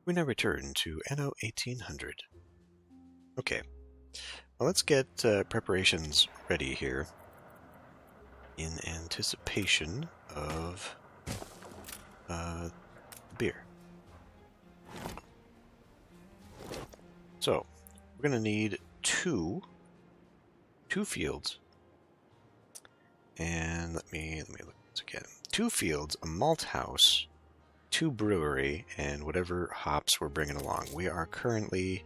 We now return to Anno 1800. Okay, well, let's get preparations ready here in anticipation of beer. So, we're going to need two fields. And let me look at this again. 2 fields, a malt house, 2 brewery, and whatever hops we're bringing along. We are currently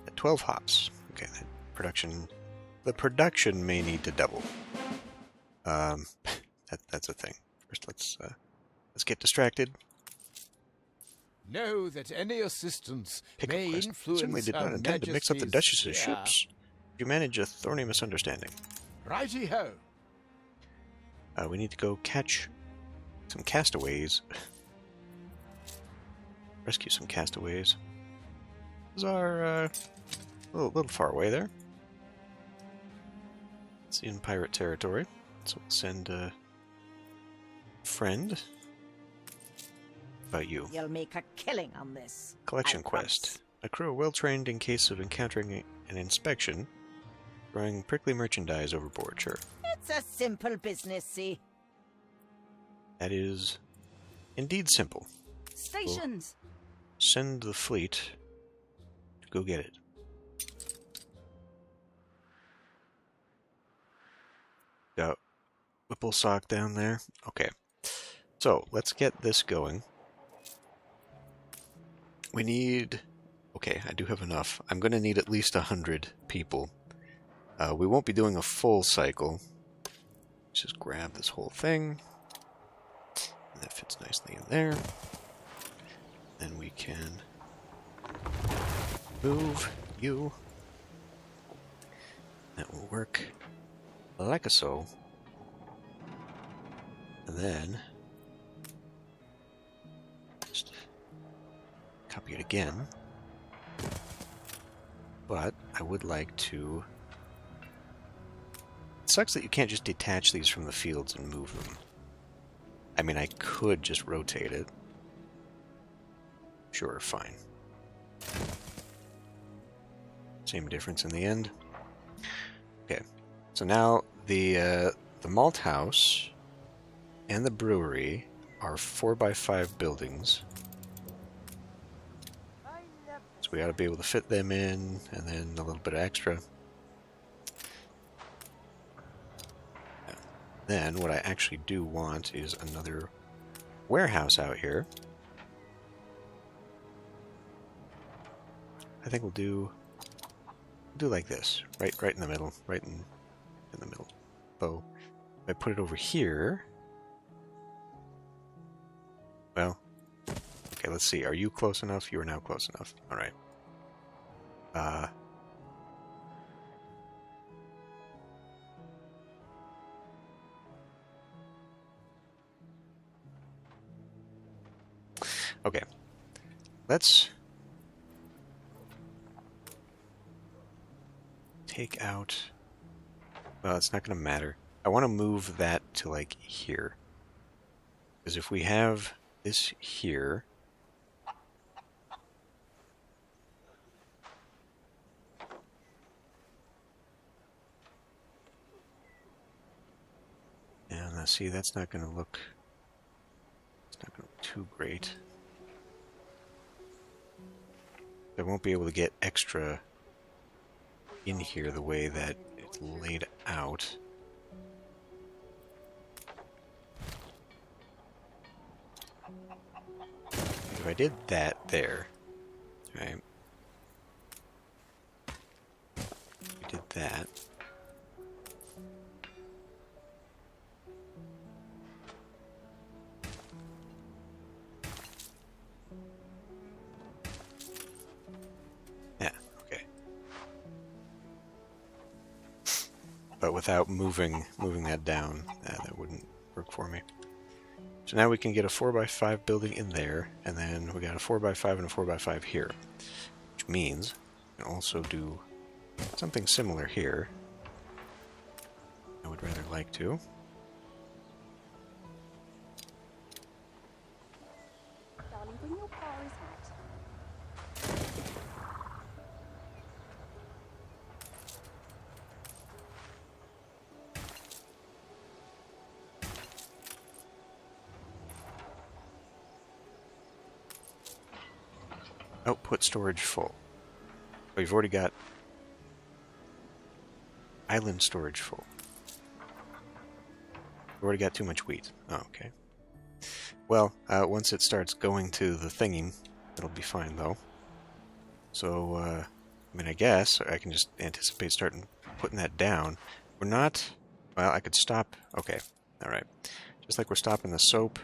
at 12 hops. Okay, the production may need to double. That's a thing. First, let's get distracted. Know that any assistance Pick may a quest. influence Certainly did not intend to mix up the Duchess's ships. You manage a thorny misunderstanding. Righty-ho. We need to go catch some castaways. Rescue some castaways. Those are a little far away there. It's in pirate territory, so we'll send a friend. About you. You'll make a killing on this. Collection quest. A crew well trained in case of encountering an inspection. Throwing prickly merchandise overboard, sure. It's a simple business, see. That is indeed simple. Stations. We'll send the fleet to go get it. Got Whipplesock down there. Okay. So, let's get this going. We need... Okay, I do have enough. I'm going to need at least 100 people. We won't be doing a full cycle. Let's just grab this whole thing. And that fits nicely in there. Then we can move you. That will work like so. And then just copy it again. But I would like to... It sucks that you can't just detach these from the fields and move them. I mean, I could just rotate it. Sure, fine. Same difference in the end. Okay, so now the malt house and the brewery are 4x5 buildings. So we ought to be able to fit them in, and then a little bit of extra. Then what I actually do want is another warehouse out here. I think we'll do like this, right in the middle, right in the middle. So if I put it over here, well, okay, let's see. Are you close enough? You are now close enough. All right. Okay. Let's take out... Well, it's not going to matter. I want to move that to, like, here. Because if we have this here... And see, that's not going to look... It's not going to look too great. I won't be able to get extra in here the way that it's laid out. If I did that there, right? We did that. But without moving that down, that wouldn't work for me. So now we can get a 4x5 building in there, and then we got a 4x5 and a 4x5 here. Which means we can also do something similar here. I would rather like to. Darling, bring your Paris hat. Output storage full. Oh, you've already got island storage full. You've already got too much wheat. Oh, okay. Well, once it starts going to the thinging, it'll be fine, though. So, I mean, I guess I can just anticipate starting putting that down. We're not... Well, I could stop... Okay, alright. Just like we're stopping the soap.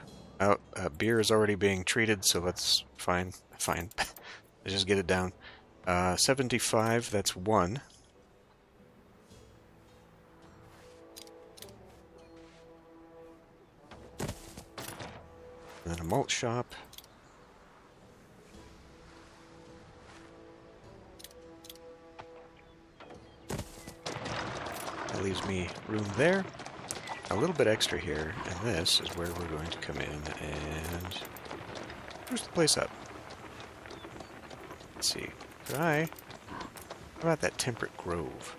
Beer is already being treated, so that's fine. Fine. Let's just get it down. 75, that's 1. And then a malt shop. That leaves me room there. A little bit extra here, and this is where we're going to come in and spruce the place up. Let's see. How about that temperate grove?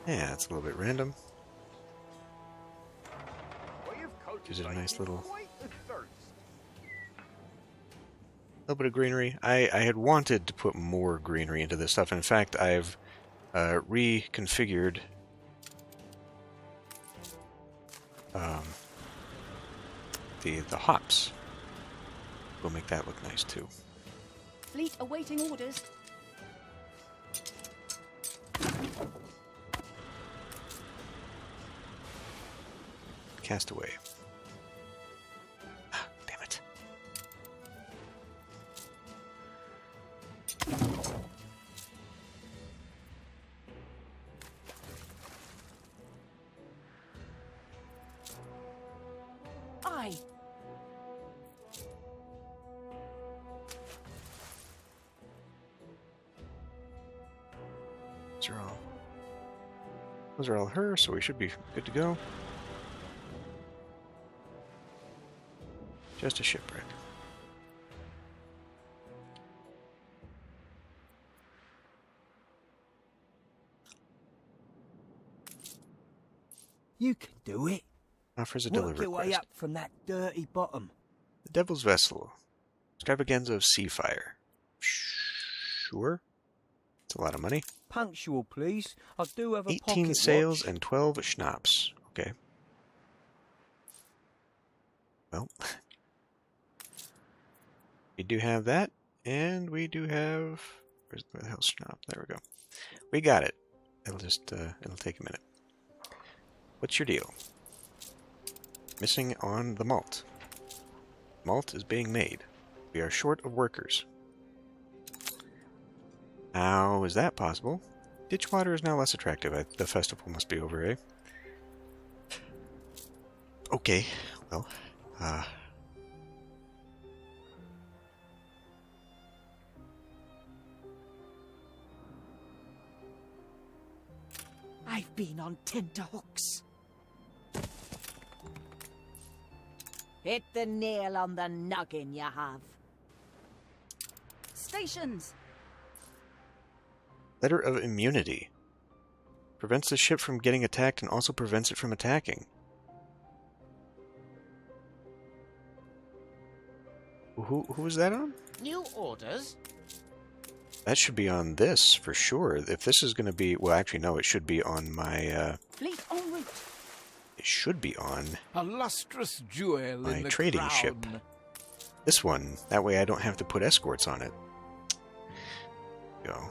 Yeah, it's a little bit random. Gives it a nice little bit of greenery. I had wanted to put more greenery into this stuff. In fact, I've reconfigured the hops. We'll make that look nice too. Fleet awaiting orders. Castaway. Ah, damn it. Aye. Those are all her, so we should be good to go. Just a shipwreck. You can do it. Offers a Work delivery your way quest. up from that dirty bottom. The Devil's Vessel. Extravaganza of Sea Fire. Sure. It's a lot of money. Punctual, please. I do have a 18 pocket sails watch. and 12 schnapps. Okay. Well, we do have that, and we do have... Where's the hell schnapp? There we go. We got it. It'll just, it'll take a minute. What's your deal? Missing on the malt. Malt is being made. We are short of workers. How is that possible? Ditchwater is now less attractive. The festival must be over, eh? Okay, well, I've been on tenterhooks. Hit the nail on the noggin, you have. Stations. Letter of Immunity. Prevents the ship from getting attacked and also prevents it from attacking. Who is that on? New orders? That should be on this, for sure. If this is going to be... Well, actually, no, it should be on my... Fleet en route. It should be on A lustrous jewel my in the trading crown. ship. This one. That way I don't have to put escorts on it. Go.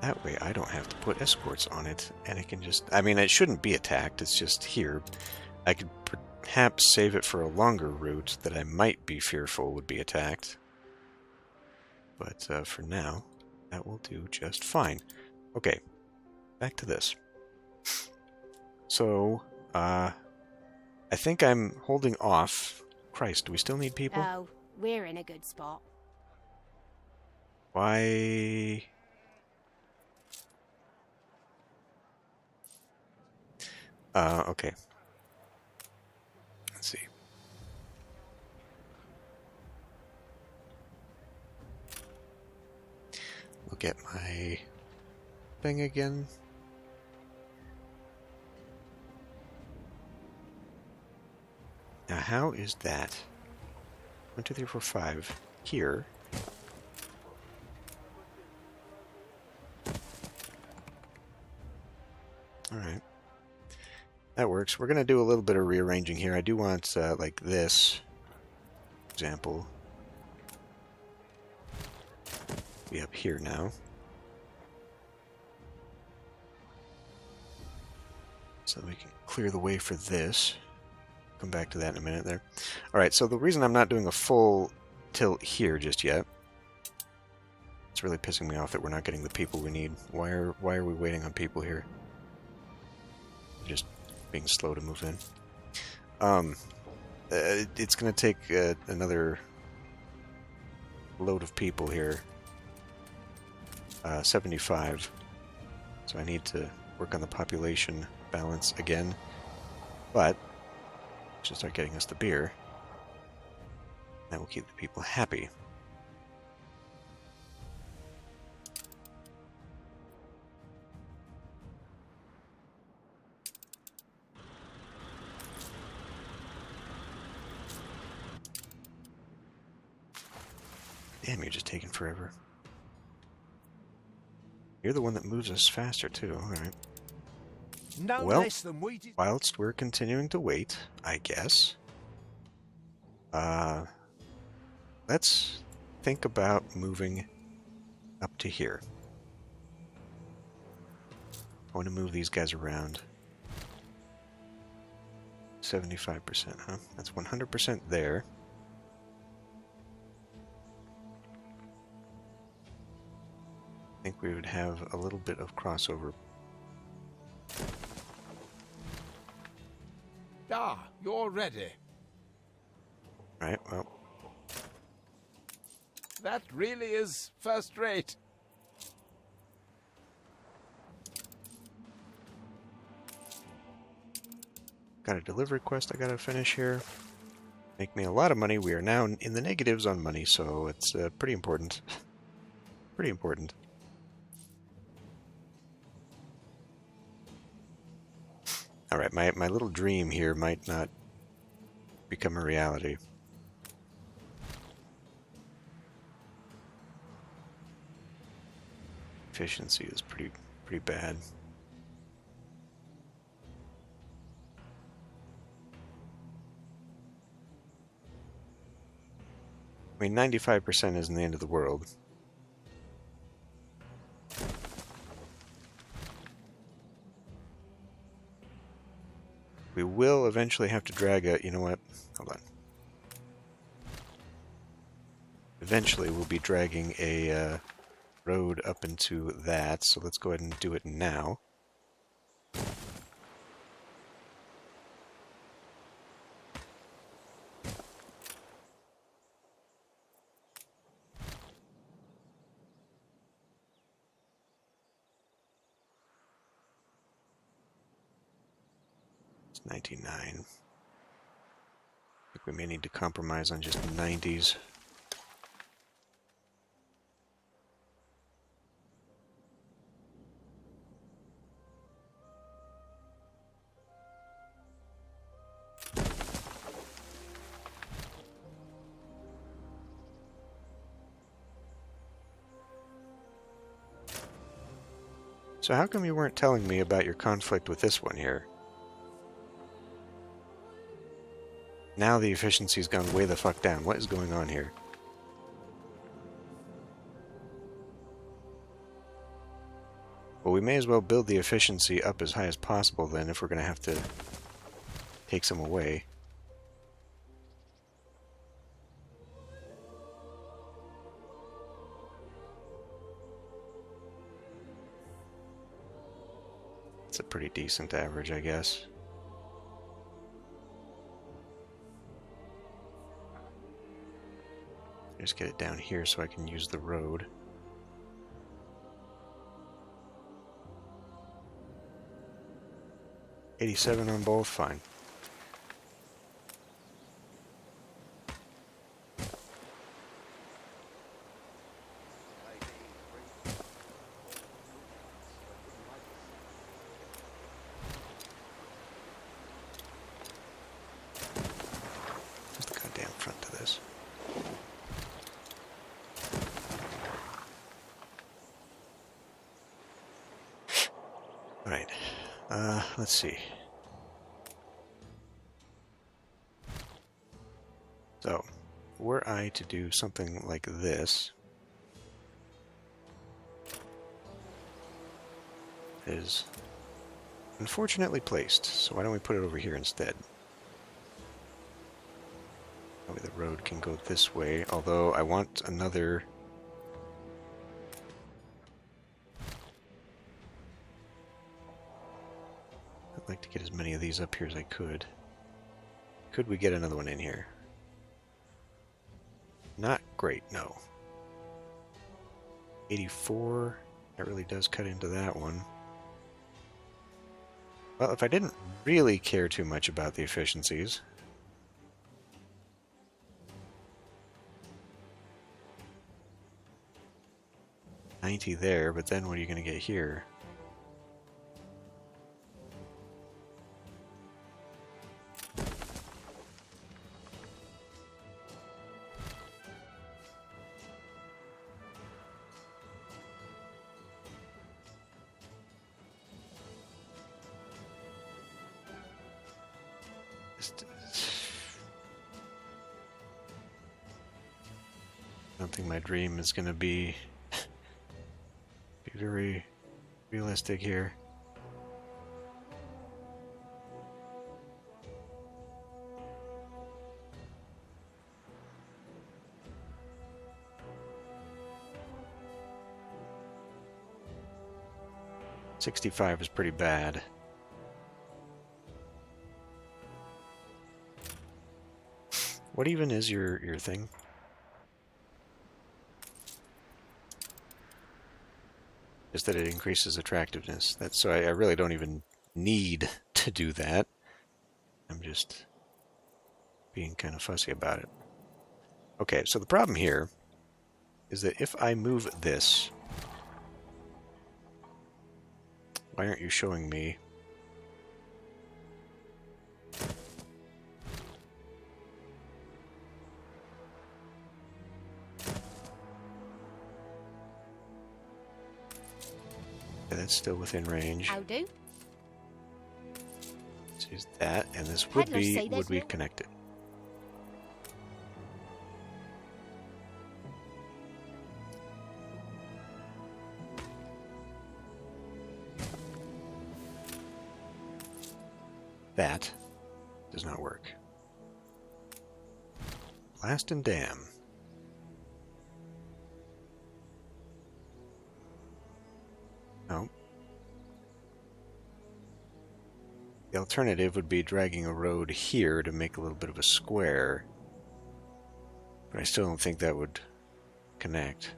That way I don't have to put escorts on it, and it can just... I mean, it shouldn't be attacked, it's just here. I could perhaps save it for a longer route that I might be fearful would be attacked. But for now, that will do just fine. Okay, back to this. So, I think I'm holding off. Christ, do we still need people? Oh, we're in a good spot. Why... Okay. Let's see. Look at my thing again. Now, how is that? 1, 2, 3, 4, 5 here. Alright. That works. We're going to do a little bit of rearranging here. I do want, like this, for example, be up here now. So we can clear the way for this. Come back to that in a minute there. Alright, so the reason I'm not doing a full tilt here just yet, it's really pissing me off that we're not getting the people we need. Why are we waiting on people here? Just being slow to move in. It's going to take another load of people here. 75. So I need to work on the population balance again. But should start getting us the beer. That will keep the people happy. Damn, you're just taking forever. You're the one that moves us faster, too. Alright. No Well, less than we did. whilst we're continuing to wait, I guess, let's think about moving up to here. I want to move these guys around. 75%, huh? That's 100% there. I think we would have a little bit of crossover. Ah, you're ready. Right, well, That really is first rate. got a delivery quest I gotta finish here. Make me a lot of money. We are now in the negatives on money, so it's pretty important. Pretty important. Alright, my little dream here might not become a reality. Efficiency is pretty bad. I mean, 95% isn't the end of the world. We will eventually have to drag a... You know what? Hold on. Eventually we'll be dragging a road up into that, so let's go ahead and do it now. It's 99. I think we may need to compromise on just 90s. So how come you weren't telling me about your conflict with this one here? Now the efficiency's gone way the fuck down. What is going on here? Well, we may as well build the efficiency up as high as possible then if we're going to have to take some away. It's a pretty decent average, I guess. Just get it down here so I can use the road. $87 on both, fine. Where's the goddamn front to this? Right. Let's see. So, were I to do something like this, it is unfortunately placed, so why don't we put it over here instead? That way the road can go this way, although I want another... I'd like to get as many of these up here as I could. Could we get another one in here? Not great, no. 84, that really does cut into that one. Well, if I didn't really care too much about the efficiencies... 90 there, but then what are you going to get here? I don't think my dream is going to be very realistic here. $65 is pretty bad. What even is your thing? Just that it increases attractiveness. That's so I really don't even need to do that. I'm just being kind of fussy about it. Okay, so the problem here is that if I move this, why aren't you showing me? That's still within range. How do? Let's use that, and this would Peddlers say be there's no- connected. That does not work. Blast and dam. No. The alternative would be dragging a road here to make a little bit of a square. But I still don't think that would connect.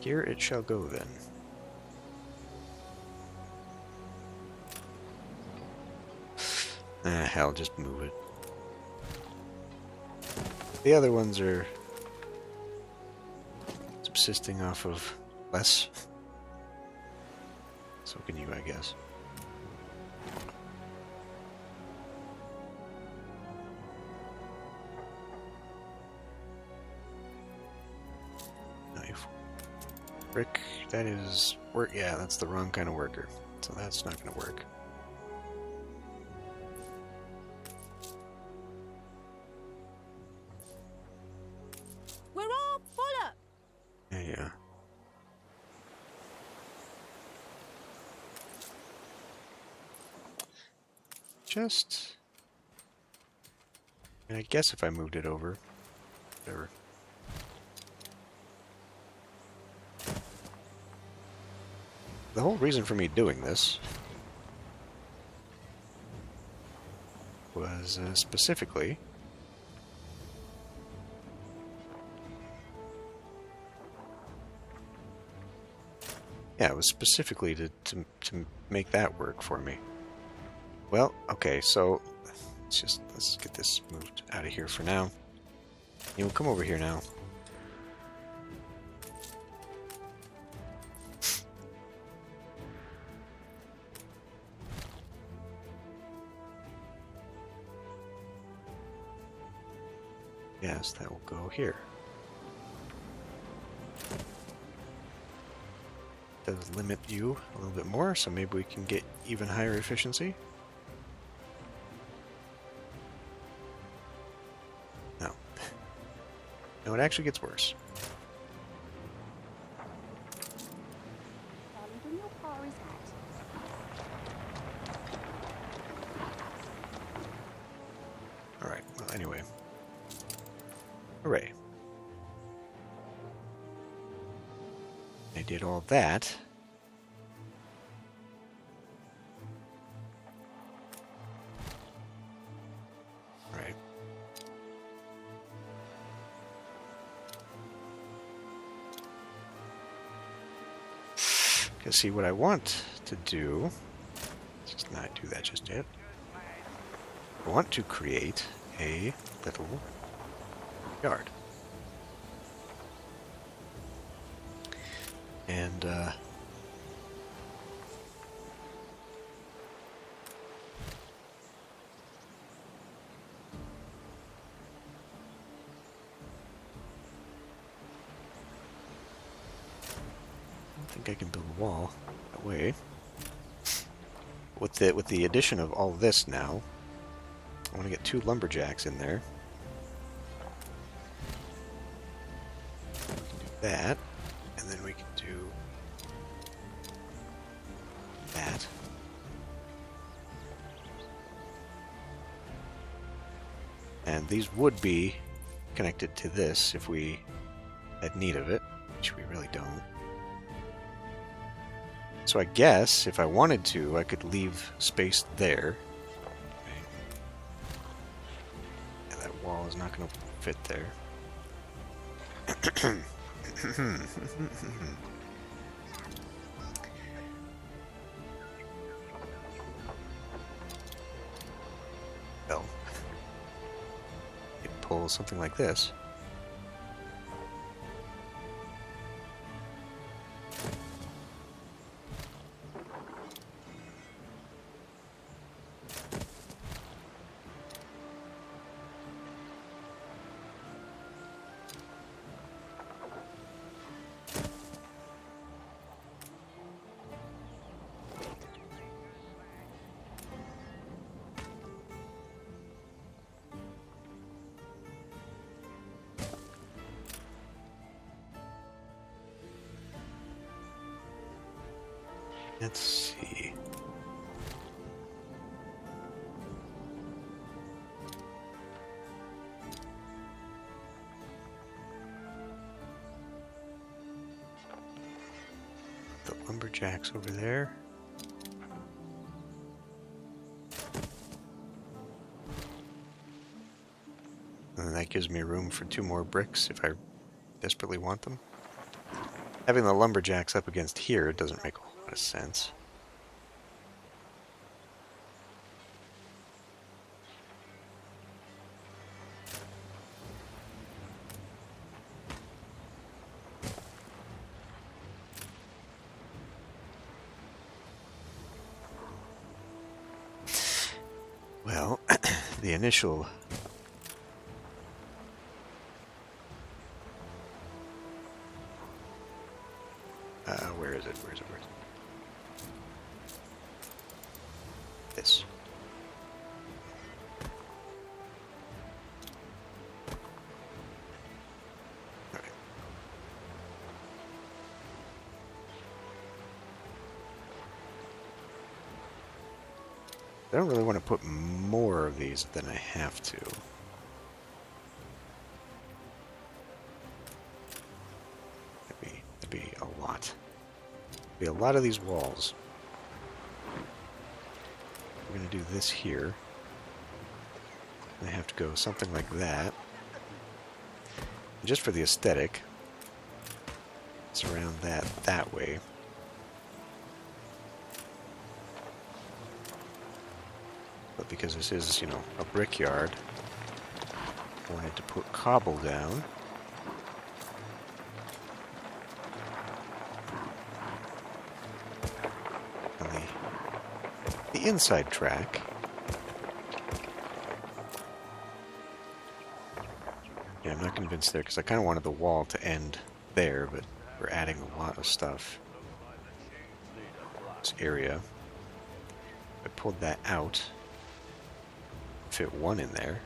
Here it shall go then. Hell, just move it. The other ones are subsisting off of less. So can you, I guess. Knife. Brick, that is work. Yeah, that's the wrong kind of worker. So that's not going to work. We're all full up. Yeah. Just... I guess if I moved it over, whatever. The whole reason for me doing this was specifically it was specifically to make that work for me. Well, okay, so let's get this moved out of here for now. You'll come over here now. guess that will go here. Does limit you a little bit more, so maybe we can get even higher efficiency. No. No, it actually gets worse. Darling, bring your Paris hat. Alright, well, anyway. Hooray. I did all that. Right. Because see, what I want to do, let's just not do that just yet. I want to create a little yard. And, I don't think I can build a wall that way. With the addition of all this now, I want to get 2 lumberjacks in there. We can do that, and then we can do that. And these would be connected to this if we had need of it, which we really don't. So I guess if I wanted to, I could leave space there. Okay. And that wall is not going to fit there. Well, you pull something like this. Let's see. The lumberjacks over there. And then that gives me room for 2 more bricks if I desperately want them. Having the lumberjacks up against here doesn't make a whole lot of sense. Well, the initial where is it? Where is it? This. Okay. I don't really want to put more of these than I have to. That'd be a lot. Be a lot of these walls. We're going to do this here. I have to go something like that. And just for the aesthetic, surround that way. But because this is, you know, a brickyard, I wanted to put cobble down. The inside track. convinced there, because I kind of wanted the wall to end there, but we're adding a lot of stuff. This area. I pulled that out. Fit one in there.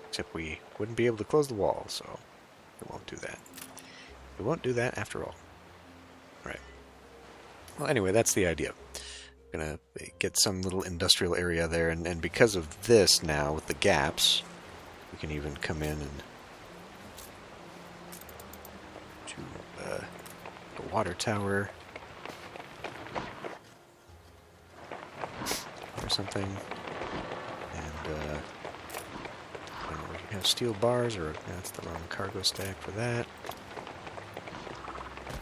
Except we wouldn't be able to close the wall, so it won't do that. It won't do that after all. Right. Well, anyway, that's the idea. Gonna get some little industrial area there, and because of this now, with the gaps, we can even come in and to the water tower or something, and I don't know, we can have steel bars, or that's the wrong cargo stack for that.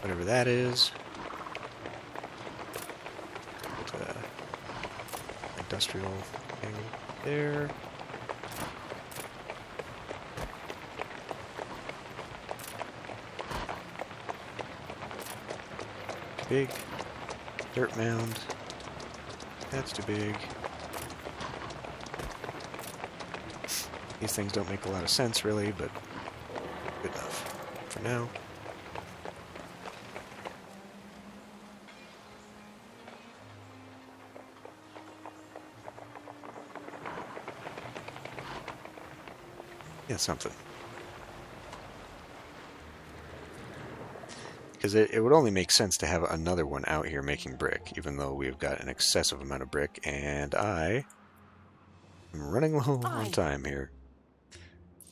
Whatever that is. Industrial thing there. Big dirt mound. That's too big. These things don't make a lot of sense really, but good enough for now. Yeah, something. Because it would only make sense to have another one out here making brick, even though we've got an excessive amount of brick, and I am running low on time here.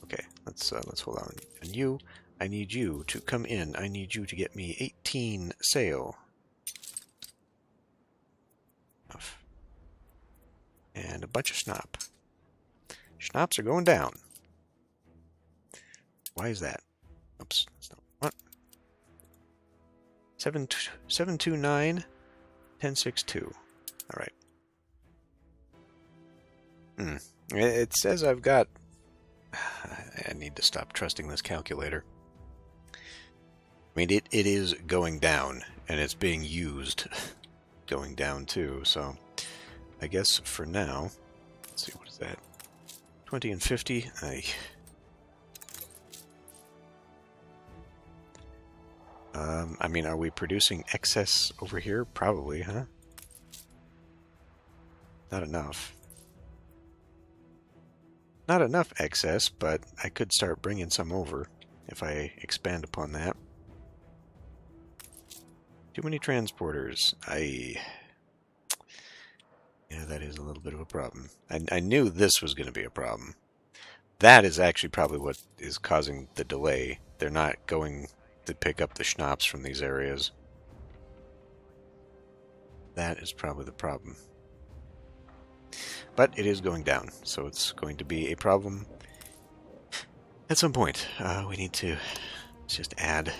Okay, let's hold on. And you, I need you to come in. I need you to get me 18 sail. Enough. And a bunch of schnapp. Schnapps are going down. Why is that? Oops, that's not what. 729 1062. All right. It says I've got. I need to stop trusting this calculator. I mean, it is going down, and it's being used going down too. So, I guess for now, let's see, what is that? 20 and 50. I mean, are we producing excess over here? Probably, huh? Not enough. Not enough excess, but I could start bringing some over if I expand upon that. Too many transporters. Yeah, that is a little bit of a problem. I knew this was going to be a problem. That is actually probably what is causing the delay. They're not going to pick up the schnapps from these areas. That is probably the problem. But it is going down, so it's going to be a problem at some point. We need to just add.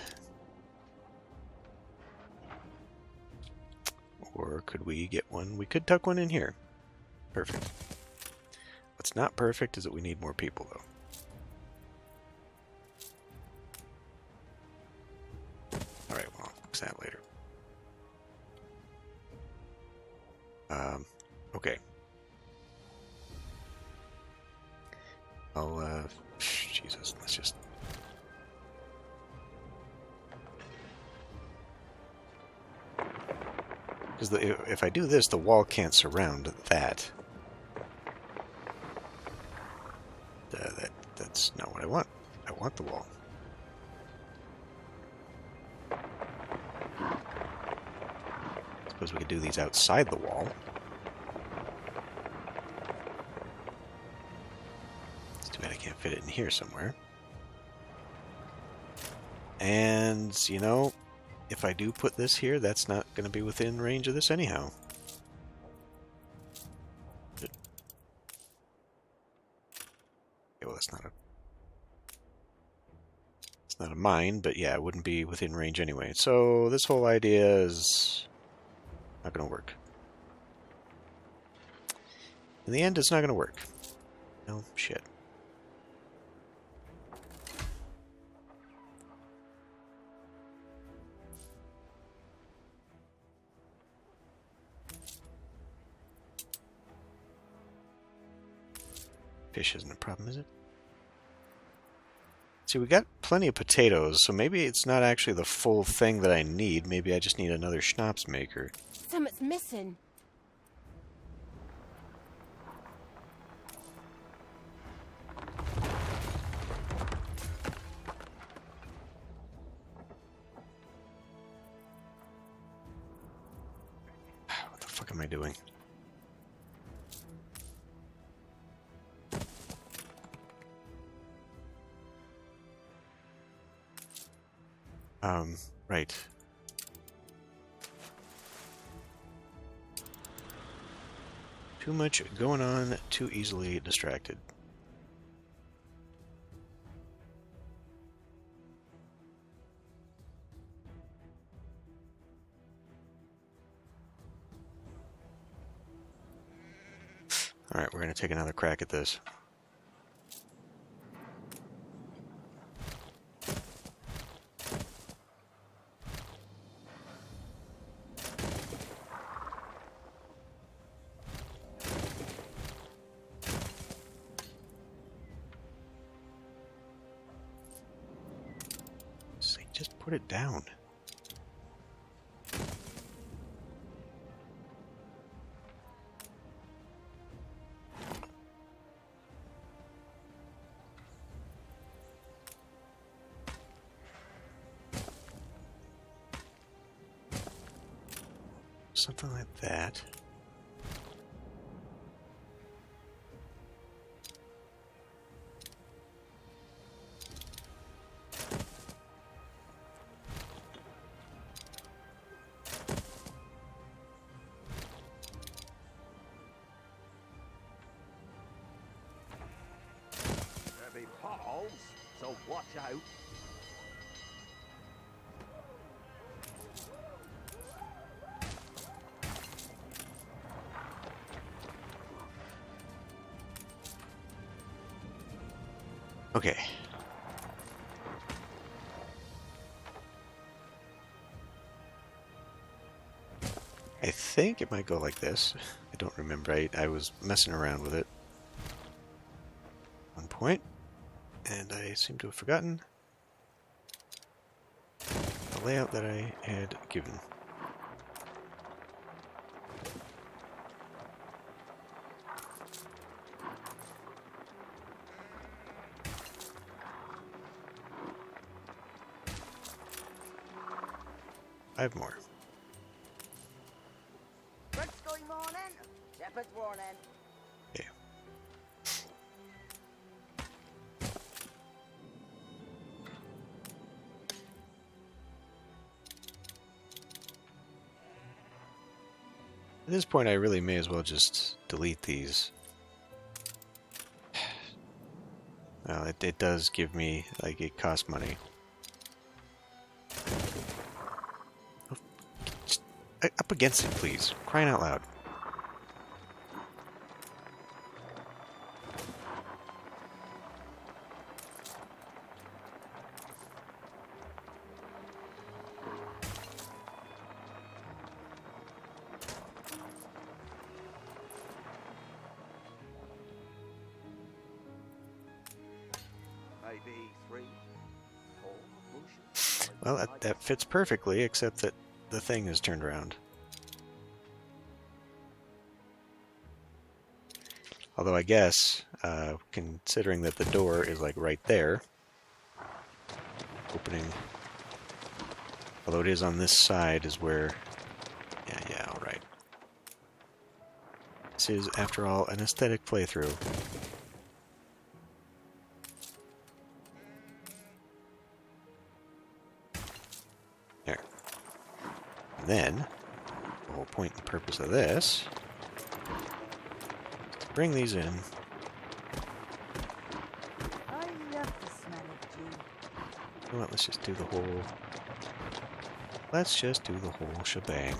Or could we get one? We could tuck one in here. Perfect. What's not perfect is that we need more people, though. Alright, well, I'll fix that later. Okay. Jesus, let's just... Because if I do this, the wall can't surround that. That's not what I want. I want the wall. Suppose we could do these outside the wall. It's too bad I can't fit it in here somewhere. And, you know, if I do put this here, that's not going to be within range of this anyhow. Okay, well, that's not a... It's not a mine, but yeah, it wouldn't be within range anyway. So this whole idea is not going to work. In the end, it's not going to work. No shit. Fish isn't a problem, is it? See, we got plenty of potatoes, so maybe it's not actually the full thing that I need. Maybe I just need another schnapps maker. Something's missing. What the fuck am I doing? Right. Too much going on, too easily distracted. Alright, we're going to take another crack at this. Just put it down. Something like that. There'll be potholes, so watch out. Okay. I think it might go like this. I don't remember. I was messing around with it at one point, and I seem to have forgotten the layout that I had given. Five more. Good sky morning. Shepherd's warning. Okay. At this point, I really may as well just delete these. Well, it does give me, like, it costs money. Just up against it, please. Crying out loud. Maybe 3, 4 bushes. Well, that fits perfectly, except that the thing is turned around. Although I guess, considering that the door is like right there, opening, although it is on this side is where, yeah, alright. This is, after all, an aesthetic playthrough. There. And then, the whole point and purpose of this is to bring these in. I love the smell of dew. You know what, let's just do the whole... Let's just do the whole shebang.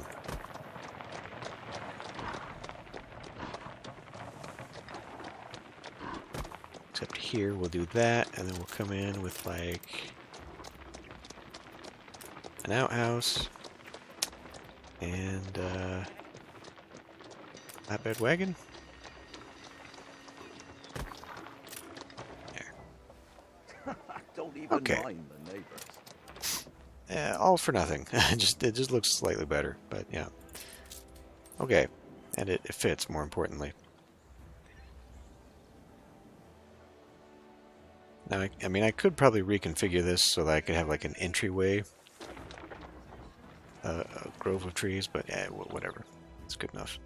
Except here, we'll do that, and then we'll come in with, like, an outhouse, and, flatbed wagon. Okay. mind the neighbors. All for nothing. It just looks slightly better, but yeah. Okay, and it fits, more importantly. Now, I mean, I could probably reconfigure this so that I could have like an entryway, a grove of trees, but whatever. It's good enough.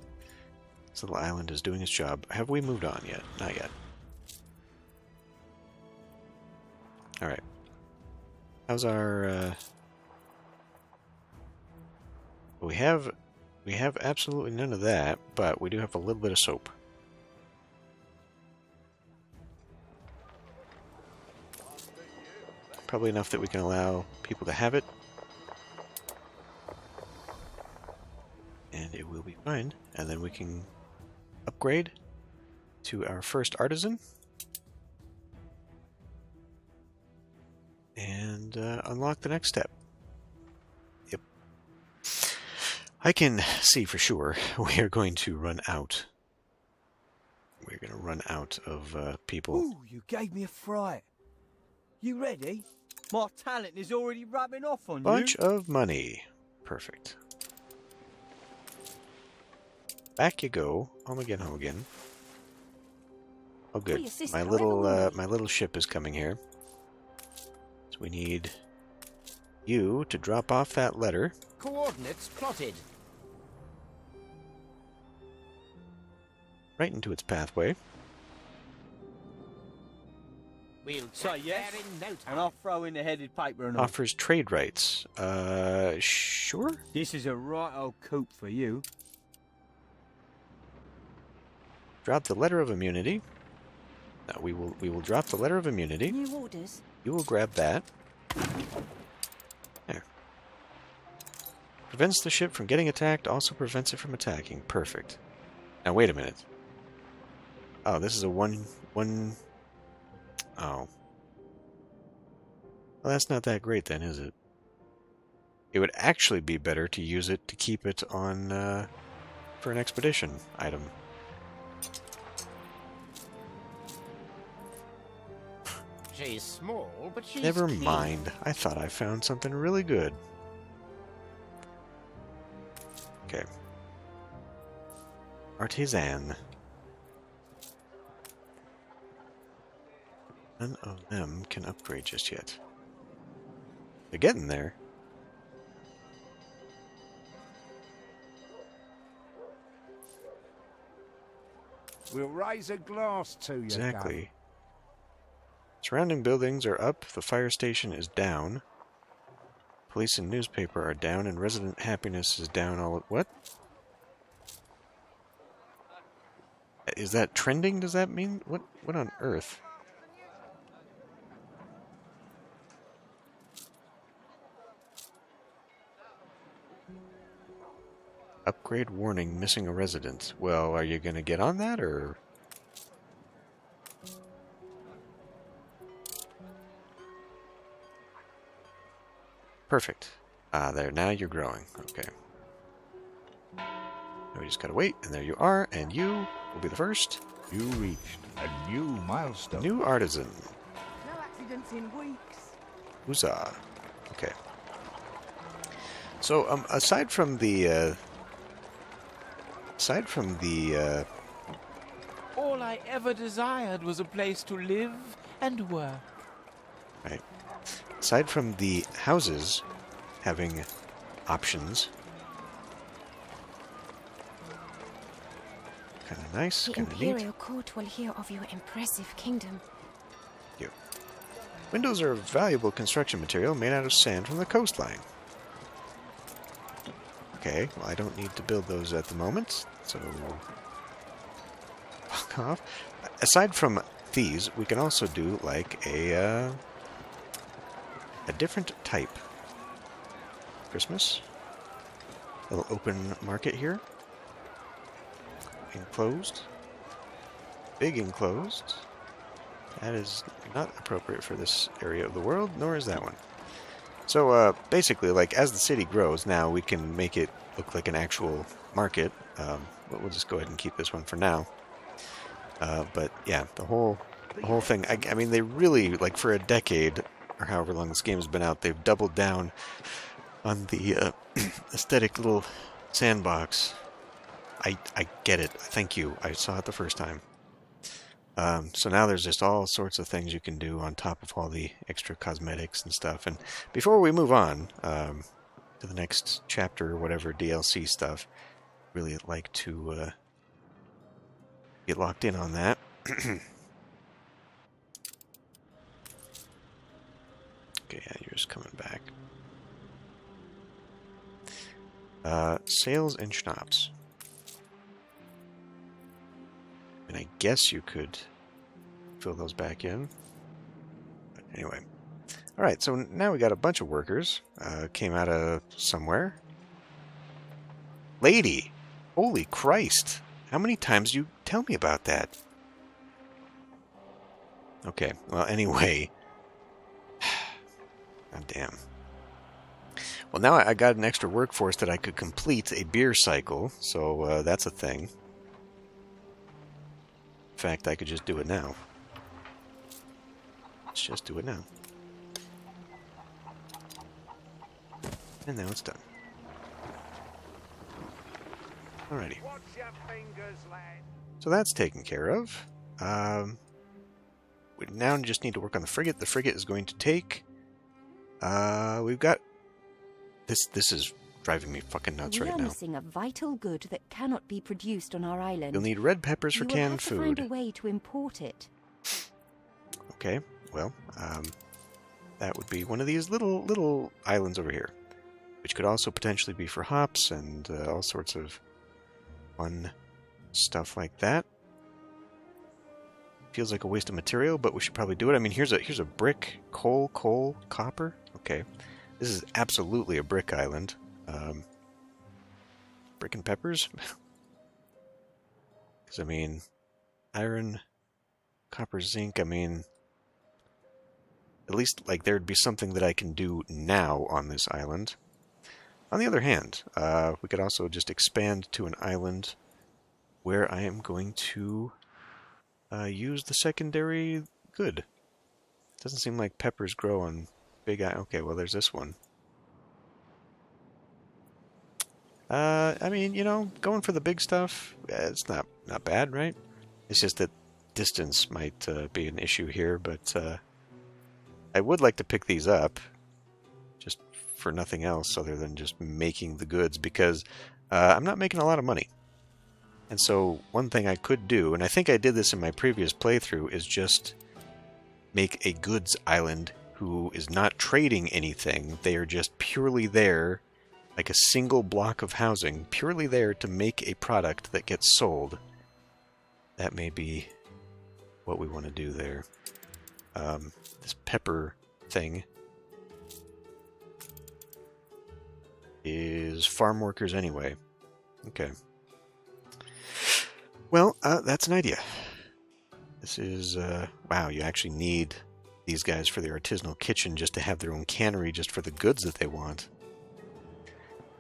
This little island is doing its job. Have we moved on yet? Not yet. Alright. How's our... We have absolutely none of that, but we do have a little bit of soap. Probably enough that we can allow people to have it. And it will be fine. And then we can upgrade to our first artisan. And unlock the next step. Yep. I can see for sure we are going to run out. We're going to run out of people. Ooh, you gave me a fright. You ready? My talent is already rubbing off on Bunch you. of money. Perfect. Back you go. Home again, home again. Oh, good. Please, sister, My where the little ship is coming here. So we need you to drop off that letter. Coordinates plotted. Right into its pathway. We'll Say get yes, there in no time. and I'll throw in the headed paper and all. Offers trade rights. Sure. This is a right old coup for you. Drop the letter of immunity. No, we will drop the letter of immunity. New orders. You will grab that. There. Prevents the ship from getting attacked, also prevents it from attacking. Perfect. Now wait a minute. Oh, this is a one... Oh. Well, that's not that great then, is it? It would actually be better to use it to keep it on, for an expedition item. She's small, but she's Never clean. mind. I thought I found something really good. Okay. Artisan. None of them can upgrade just yet. They're getting there. We'll raise a glass to you, Exactly. Surrounding buildings are up, the fire station is down. Police and newspaper are down, and resident happiness is down all at... What? Is that trending? Does that mean... What on earth? Upgrade warning, missing a resident. Well, are you going to get on that, or... Perfect. There, now you're growing. Okay. Now we just gotta wait, and there you are, and you will be the first. You reached a new milestone. New artisan. No accidents in weeks. Huzzah. Okay. So, aside from the, All I ever desired was a place to live and work. right, aside from the houses having options, kind of nice, The kind of neat. Imperial Court will hear of your impressive kingdom. You. Windows are a valuable construction material made out of sand from the coastline. Okay, well, I don't need to build those at the moment, so fuck off. Aside from these, we can also do like a different type. Christmas. Little open market here. Enclosed. Big enclosed. That is not appropriate for this area of the world, nor is that one. So, basically, like, as the city grows, now we can make it look like an actual market. But we'll just go ahead and keep this one for now. But, yeah, the whole thing, I mean, they really, like, for a decade, or however long this game has been out, they've doubled down on the aesthetic little sandbox. I get it. Thank you. I saw it the first time. So now there's just all sorts of things you can do on top of all the extra cosmetics and stuff. And before we move on to the next chapter or whatever DLC stuff, really like to get locked in on that. Okay, yeah, you're just coming back. Sales and schnapps. And I guess you could fill those back in. But anyway. Alright, so now we got a bunch of workers. Came out of somewhere. Lady! Holy Christ! How many times do you tell me about that? Okay, well, anyway. God damn. Well, now I got an extra workforce that I could complete a beer cycle, so that's a thing. In fact, I could just do it now. Let's just do it now. And now it's done. Alrighty. Watch your fingers, lad. So that's taken care of. We now just need to work on the frigate. The frigate is going to take... we've got... This is driving me fucking nuts right now. We are missing a vital good that cannot be produced on our island. You'll need red peppers for canned food. You will have to find a way to import it. Okay, well, that would be one of these little islands over here, which could also potentially be for hops and all sorts of fun stuff like that. Feels like a waste of material, but we should probably do it. I mean, here's a brick, coal, copper. Okay, this is absolutely a brick island. Brick and peppers. Because I mean, iron, copper, zinc. I mean, at least like there'd be something that I can do now on this island. On the other hand, we could also just expand to an island where I am going to use the secondary good. Doesn't seem like peppers grow on big okay, well, there's this one. I mean, you know, going for the big stuff, it's not bad, right? It's just that distance might be an issue here, but I would like to pick these up, just for nothing else other than just making the goods, because I'm not making a lot of money. And so one thing I could do, and I think I did this in my previous playthrough, is just make a goods island who is not trading anything. They are just purely there, like a single block of housing, purely there to make a product that gets sold. That may be what we want to do there. This pepper thing is farm workers anyway. Okay. Well, that's an idea. This is, wow, you actually need these guys for their artisanal kitchen just to have their own cannery just for the goods that they want.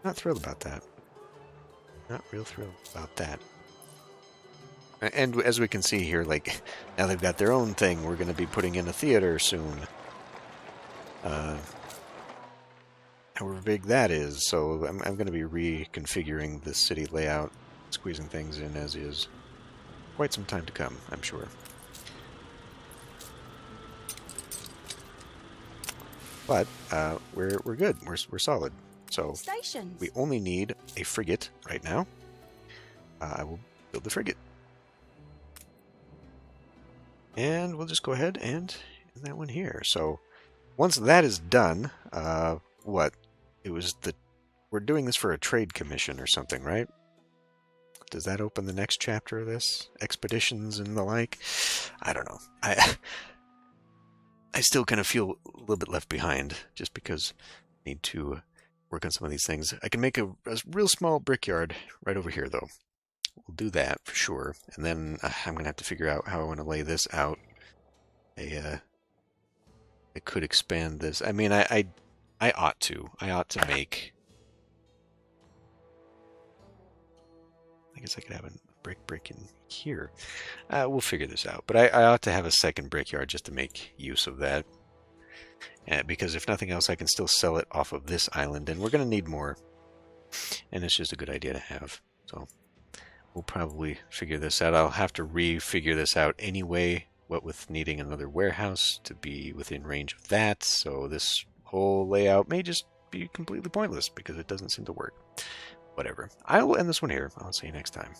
Not thrilled about that. Not real thrilled about that. And as we can see here, like, now they've got their own thing. We're going to be putting in a theater soon. However big that is. So I'm going to be reconfiguring the city layout, squeezing things in as is. Quite some time to come, I'm sure. But we're good. We're solid. So Stations. we only need a frigate right now. I will build the frigate. And we'll just go ahead and end that one here. So once that is done, what? It was we're doing this for a trade commission or something, right? Does that open the next chapter of this? Expeditions and the like? I don't know. I still kind of feel a little bit left behind just because I need to work on some of these things. I can make a real small brickyard right over here, though. We'll do that for sure. And then I'm going to have to figure out how I want to lay this out. I could expand this. I mean, I ought to. I ought to make... I guess I could have a brick in here. We'll figure this out. But I ought to have a second brickyard just to make use of that. because if nothing else, I can still sell it off of this island, and we're going to need more. And it's just a good idea to have. So we'll probably figure this out. I'll have to refigure this out anyway, what with needing another warehouse to be within range of that. So this whole layout may just be completely pointless because it doesn't seem to work. Whatever. I will end this one here. I'll see you next time.